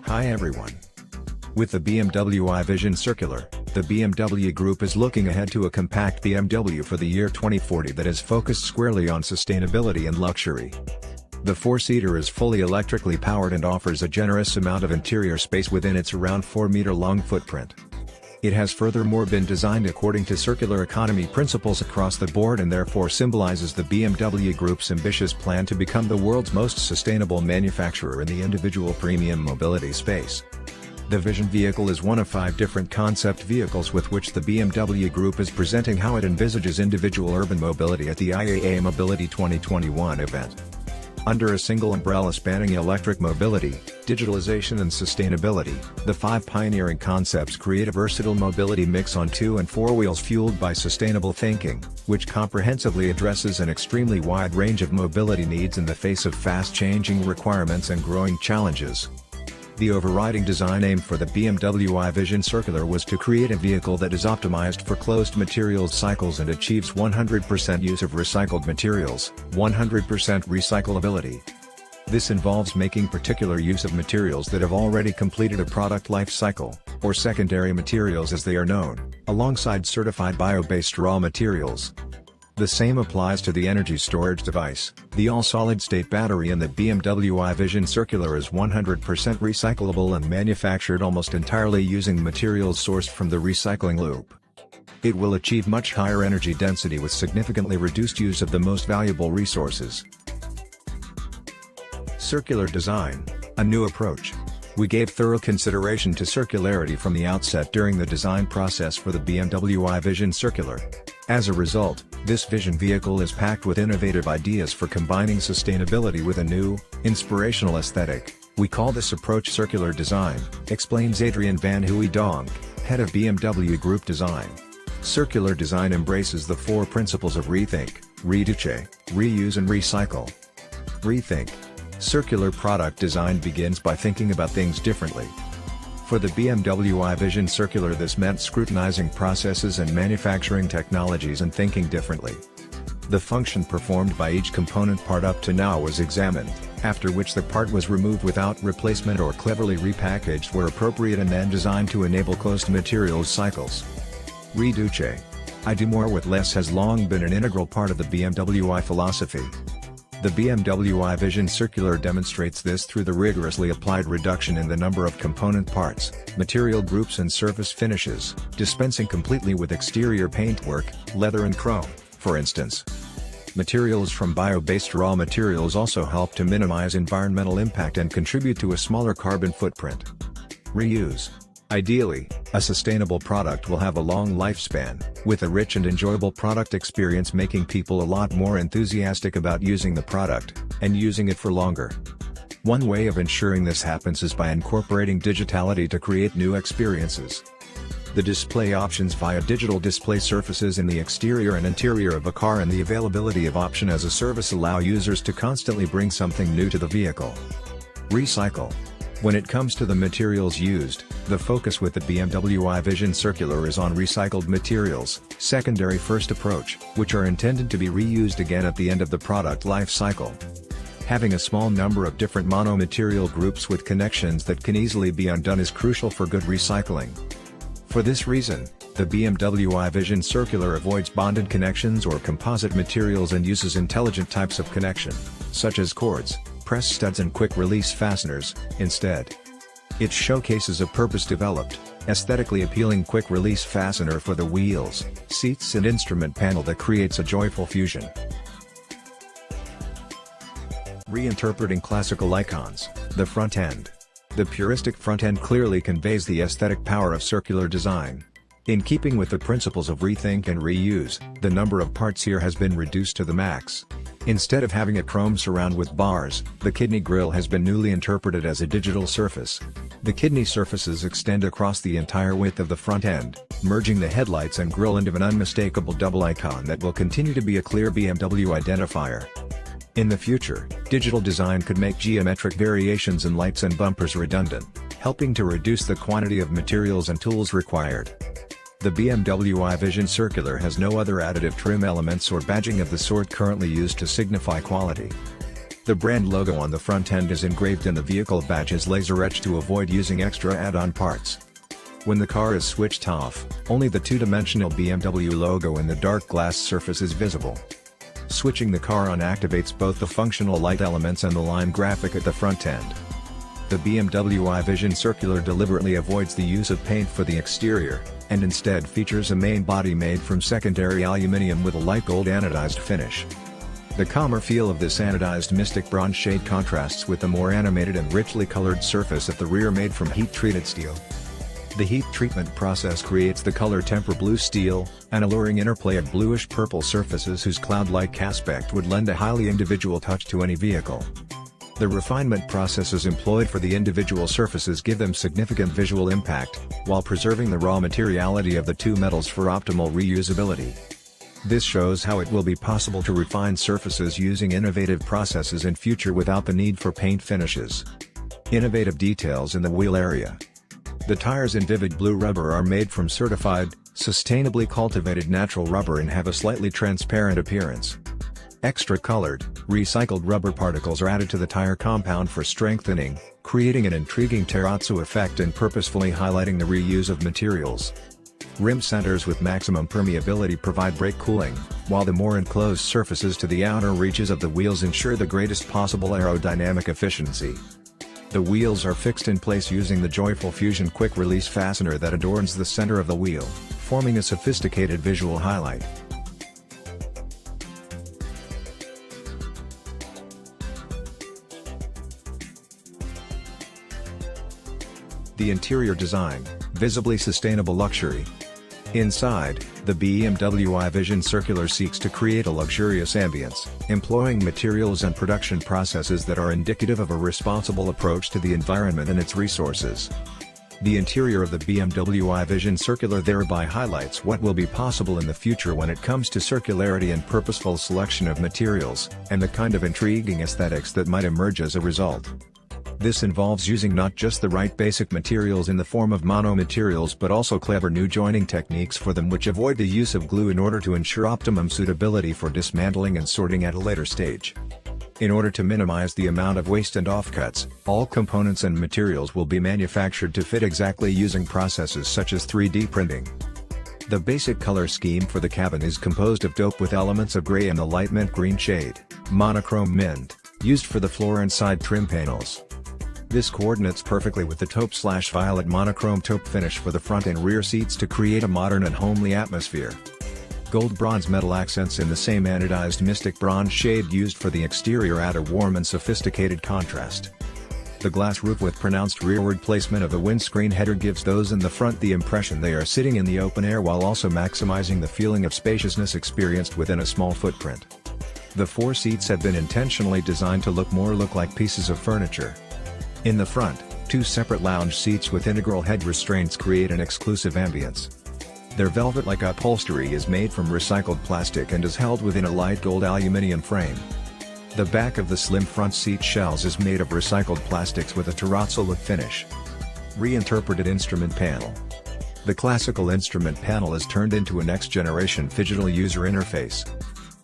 Hi everyone. With the BMW i Vision Circular, the BMW Group is looking ahead to a compact BMW for the year 2040 that is focused squarely on sustainability and luxury. The four-seater is fully electrically powered and offers a generous amount of interior space within its around 4-meter-long footprint. It has furthermore been designed according to circular economy principles across the board and therefore symbolizes the BMW Group's ambitious plan to become the world's most sustainable manufacturer in the individual premium mobility space. The Vision vehicle is one of 5 different concept vehicles with which the BMW Group is presenting how it envisages individual urban mobility at the IAA Mobility 2021 event. Under a single umbrella spanning electric mobility, digitalization and sustainability, the 5 pioneering concepts create a versatile mobility mix on 2 and 4 wheels fueled by sustainable thinking, which comprehensively addresses an extremely wide range of mobility needs in the face of fast-changing requirements and growing challenges. The overriding design aim for the BMW i Vision Circular was to create a vehicle that is optimized for closed materials cycles and achieves 100% use of recycled materials, 100% recyclability. This involves making particular use of materials that have already completed a product life cycle, or secondary materials as they are known, alongside certified bio-based raw materials. The same applies to the energy storage device. The all-solid-state battery in the BMW i Vision Circular is 100% recyclable and manufactured almost entirely using materials sourced from the recycling loop. It will achieve much higher energy density with significantly reduced use of the most valuable resources. Circular design, a new approach. We gave thorough consideration to circularity from the outset during the design process for the BMW i Vision Circular. As a result, this Vision vehicle is packed with innovative ideas for combining sustainability with a new, inspirational aesthetic. We call this approach circular design, explains Adrian van Hooydonk, head of BMW Group Design. Circular design embraces the 4 principles of rethink, reduce, reuse and recycle. Rethink. Circular product design begins by thinking about things differently. For the BMW i Vision Circular, this meant scrutinizing processes and manufacturing technologies and thinking differently. The function performed by each component part up to now was examined, after which the part was removed without replacement or cleverly repackaged where appropriate and then designed to enable closed materials cycles. Reduce. I do more with less has long been an integral part of the BMW i philosophy. The BMW i Vision Circular demonstrates this through the rigorously applied reduction in the number of component parts, material groups and surface finishes, dispensing completely with exterior paintwork, leather and chrome, for instance. Materials from bio-based raw materials also help to minimize environmental impact and contribute to a smaller carbon footprint. Reuse. Ideally, a sustainable product will have a long lifespan, with a rich and enjoyable product experience making people a lot more enthusiastic about using the product, and using it for longer. One way of ensuring this happens is by incorporating digitality to create new experiences. The display options via digital display surfaces in the exterior and interior of a car and the availability of option as a service allow users to constantly bring something new to the vehicle. Recycle. When it comes to the materials used, the focus with the BMW i Vision Circular is on recycled materials, secondary first approach, which are intended to be reused again at the end of the product life cycle. Having a small number of different mono-material groups with connections that can easily be undone is crucial for good recycling. For this reason, the BMW i Vision Circular avoids bonded connections or composite materials and uses intelligent types of connection, such as cords, press studs and quick-release fasteners, instead. It showcases a purpose-developed, aesthetically appealing quick-release fastener for the wheels, seats and instrument panel that creates a joyful fusion. Reinterpreting classical icons, the front end. The puristic front end clearly conveys the aesthetic power of circular design. In keeping with the principles of rethink and reuse, the number of parts here has been reduced to the max. Instead of having a chrome surround with bars, the kidney grille has been newly interpreted as a digital surface. The kidney surfaces extend across the entire width of the front end, merging the headlights and grille into an unmistakable double icon that will continue to be a clear BMW identifier. In the future, digital design could make geometric variations in lights and bumpers redundant, helping to reduce the quantity of materials and tools required. The BMW i Vision Circular has no other additive trim elements or badging of the sort currently used to signify quality. The brand logo on the front end is engraved and the vehicle badge is laser etched to avoid using extra add-on parts. When the car is switched off, only the two-dimensional BMW logo in the dark glass surface is visible. Switching the car on activates both the functional light elements and the line graphic at the front end. The BMW iVision Circular deliberately avoids the use of paint for the exterior, and instead features a main body made from secondary aluminium with a light gold anodized finish. The calmer feel of this anodized mystic bronze shade contrasts with the more animated and richly colored surface at the rear made from heat-treated steel. The heat treatment process creates the color temper blue steel, an alluring interplay of bluish-purple surfaces whose cloud-like aspect would lend a highly individual touch to any vehicle. The refinement processes employed for the individual surfaces give them significant visual impact, while preserving the raw materiality of the two metals for optimal reusability. This shows how it will be possible to refine surfaces using innovative processes in future without the need for paint finishes. Innovative details in the wheel area. The tires in vivid blue rubber are made from certified, sustainably cultivated natural rubber and have a slightly transparent appearance. Extra colored, recycled rubber particles are added to the tire compound for strengthening, creating an intriguing terrazzo effect and purposefully highlighting the reuse of materials. Rim centers with maximum permeability provide brake cooling, while the more enclosed surfaces to the outer reaches of the wheels ensure the greatest possible aerodynamic efficiency. The wheels are fixed in place using the Joyful Fusion quick-release fastener that adorns the center of the wheel, forming a sophisticated visual highlight. The interior design, visibly sustainable luxury. Inside, the BMW iVision Circular seeks to create a luxurious ambience, employing materials and production processes that are indicative of a responsible approach to the environment and its resources. The interior of the BMW iVision Circular thereby highlights what will be possible in the future when it comes to circularity and purposeful selection of materials, and the kind of intriguing aesthetics that might emerge as a result. This involves using not just the right basic materials in the form of mono-materials but also clever new joining techniques for them which avoid the use of glue in order to ensure optimum suitability for dismantling and sorting at a later stage. In order to minimize the amount of waste and offcuts, all components and materials will be manufactured to fit exactly using processes such as 3D printing. The basic color scheme for the cabin is composed of taupe with elements of gray and the light mint green shade, monochrome mint, used for the floor and side trim panels. This coordinates perfectly with the taupe/violet monochrome taupe finish for the front and rear seats to create a modern and homely atmosphere. Gold bronze metal accents in the same anodized mystic bronze shade used for the exterior add a warm and sophisticated contrast. The glass roof with pronounced rearward placement of the windscreen header gives those in the front the impression they are sitting in the open air while also maximizing the feeling of spaciousness experienced within a small footprint. The four seats have been intentionally designed to look like pieces of furniture. In the front, two separate lounge seats with integral head restraints create an exclusive ambience. Their velvet-like upholstery is made from recycled plastic and is held within a light gold aluminum frame. The back of the slim front seat shells is made of recycled plastics with a terrazzo look finish. Reinterpreted instrument panel. The classical instrument panel is turned into a next-generation digital user interface.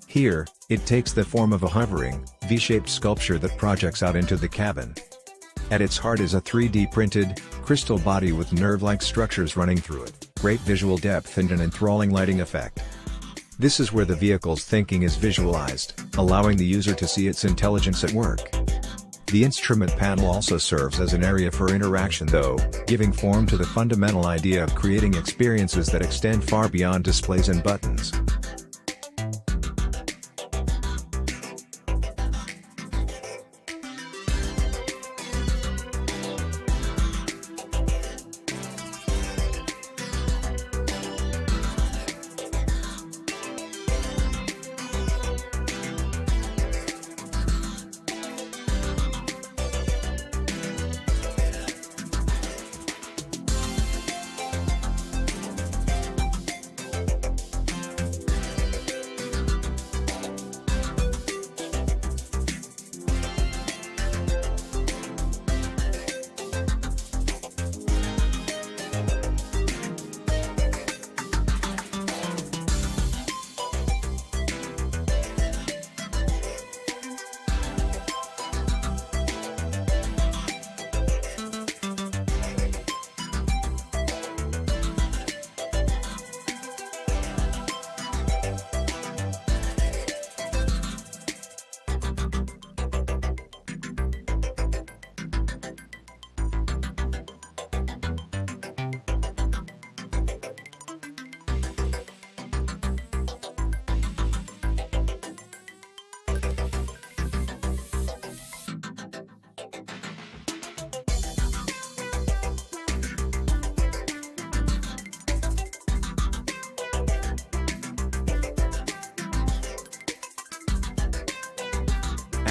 Here, it takes the form of a hovering, V-shaped sculpture that projects out into the cabin. At its heart is a 3D printed, crystal body with nerve-like structures running through it, great visual depth and an enthralling lighting effect. This is where the vehicle's thinking is visualized, allowing the user to see its intelligence at work. The instrument panel also serves as an area for interaction though, giving form to the fundamental idea of creating experiences that extend far beyond displays and buttons.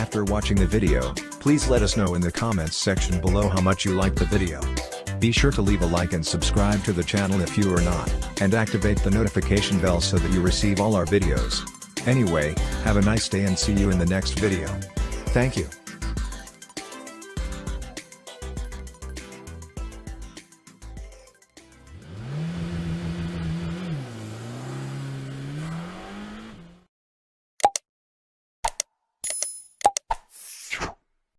After watching the video, please let us know in the comments section below how much you liked the video. Be sure to leave a like and subscribe to the channel if you are not, and activate the notification bell so that you receive all our videos. Anyway, have a nice day and see you in the next video. Thank you.